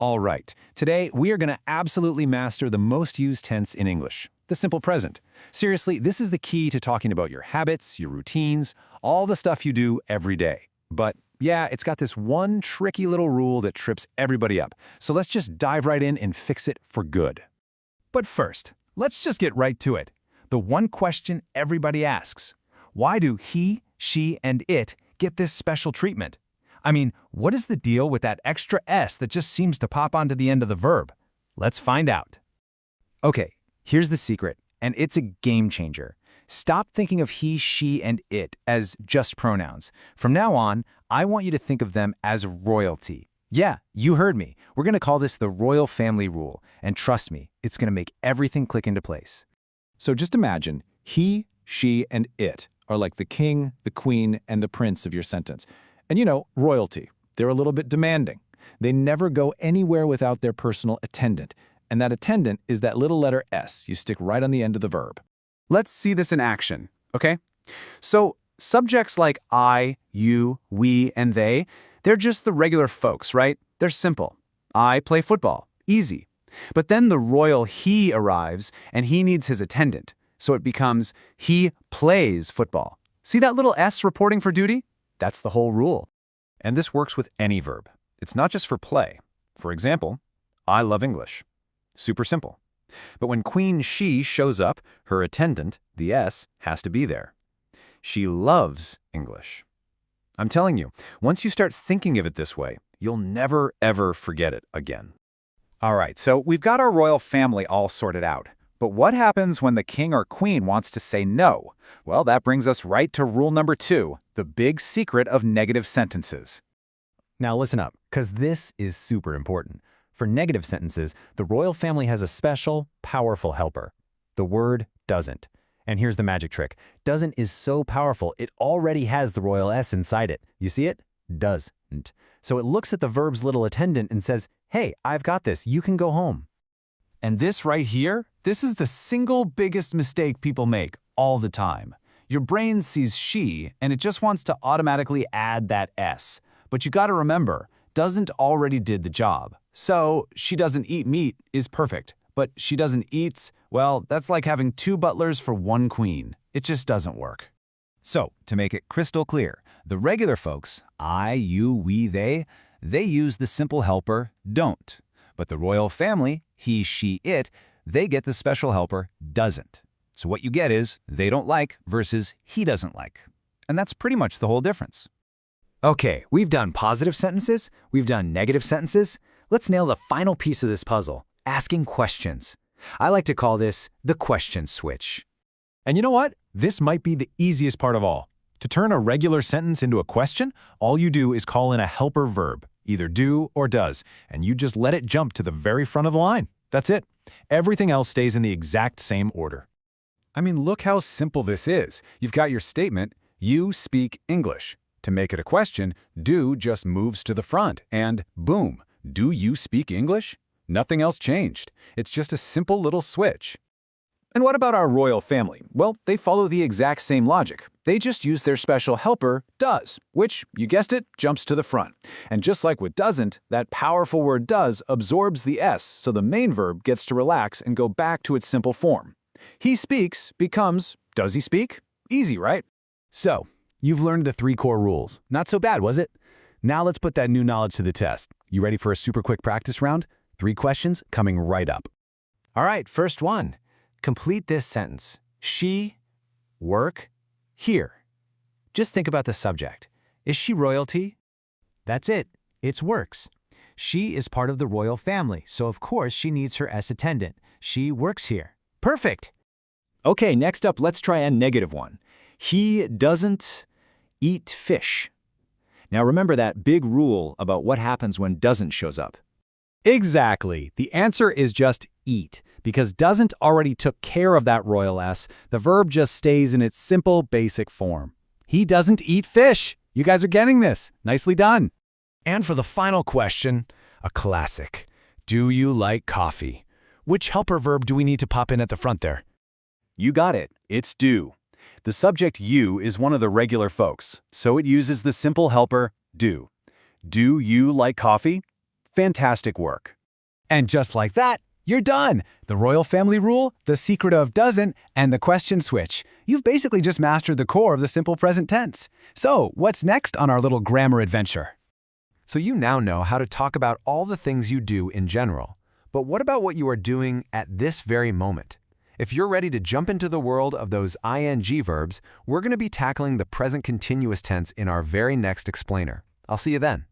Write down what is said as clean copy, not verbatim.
All right, today we are going to absolutely master the most used tense in English, the simple present. Seriously, this is the key to talking about your habits, your routines, all the stuff you do every day. But yeah, it's got this one tricky little rule that trips everybody up. So let's just dive right in and fix it for good. But first, let's just get right to it. The one question everybody asks: why do he, she, and it get this special treatment? I mean, what is the deal with that extra S that just seems to pop onto the end of the verb? Let's find out. Okay, here's the secret, and it's a game changer. Stop thinking of he, she, and it as just pronouns. From now on, I want you to think of them as royalty. Yeah, you heard me. We're going to call this the royal family rule, and trust me, it's going to make everything click into place. So just imagine he, she, and it are like the king, the queen, and the prince of your sentence. And you know, royalty. They're a little bit demanding. They never go anywhere without their personal attendant. And that attendant is that little letter S you stick right on the end of the verb. Let's see this in action, okay? So subjects like I, you, we, and they, they're just the regular folks, right? They're simple. I play football. Easy. But then the royal he arrives, and he needs his attendant. So it becomes he plays football. See that little S reporting for duty? That's the whole rule. And this works with any verb. It's not just for play. For example, I love English. Super simple. But when Queen She shows up, her attendant, the S, has to be there. She loves English. I'm telling you, once you start thinking of it this way, you'll never, ever forget it again. All right, so we've got our royal family all sorted out. But what happens when the king or queen wants to say no? Well, that brings us right to rule number 2, the big secret of negative sentences. Now listen up, because this is super important. For negative sentences, the royal family has a special, powerful helper. The word doesn't. And here's the magic trick. Doesn't is so powerful, it already has the royal S inside it. You see it? Doesn't. So it looks at the verb's little attendant and says, hey, I've got this, you can go home. And this right here, this is the single biggest mistake people make all the time. Your brain sees she, and it just wants to automatically add that S. But you gotta remember, doesn't already did the job. So, she doesn't eat meat is perfect. But she doesn't eats, well, that's like having 2 butlers for 1 queen. It just doesn't work. So, to make it crystal clear, the regular folks, I, you, we, they use the simple helper don't. But the royal family, he, she, it, they get the special helper doesn't. So what you get is they don't like versus he doesn't like. And that's pretty much the whole difference. Okay, we've done positive sentences, we've done negative sentences. Let's nail the final piece of this puzzle, asking questions. I like to call this the question switch. And you know what? This might be the easiest part of all. To turn a regular sentence into a question, all you do is call in a helper verb, either do or does, and you just let it jump to the very front of the line. That's it. Everything else stays in the exact same order. I mean, look how simple this is. You've got your statement, you speak English. To make it a question, do just moves to the front, and boom, do you speak English? Nothing else changed. It's just a simple little switch. And what about our royal family? Well, they follow the exact same logic. They just use their special helper, does, which, you guessed it, jumps to the front. And just like with doesn't, that powerful word does absorbs the S, so the main verb gets to relax and go back to its simple form. He speaks becomes, does he speak? Easy, right? So, you've learned the 3 core rules. Not so bad, was it? Now let's put that new knowledge to the test. You ready for a super quick practice round? 3 questions coming right up. All right, first one. Complete this sentence. She, work, here. Just think about the subject. Is she royalty? That's it. It's works. She is part of the royal family, so of course she needs her S attendant. She works here. Perfect. Okay, next up, let's try a negative one. He doesn't eat fish. Now remember that big rule about what happens when doesn't shows up. Exactly. The answer is just eat. Because doesn't already took care of that royal S, the verb just stays in its simple, basic form. He doesn't eat fish. You guys are getting this. Nicely done. And for the final question, a classic. Do you like coffee? Which helper verb do we need to pop in at the front there? You got it. It's do. The subject you is one of the regular folks, so it uses the simple helper do. Do you like coffee? Fantastic work. And just like that, you're done! The royal family rule, the secret of doesn't, and the question switch. You've basically just mastered the core of the simple present tense. So, what's next on our little grammar adventure? So you now know how to talk about all the things you do in general. But what about what you are doing at this very moment? If you're ready to jump into the world of those ing verbs, we're going to be tackling the present continuous tense in our very next explainer. I'll see you then.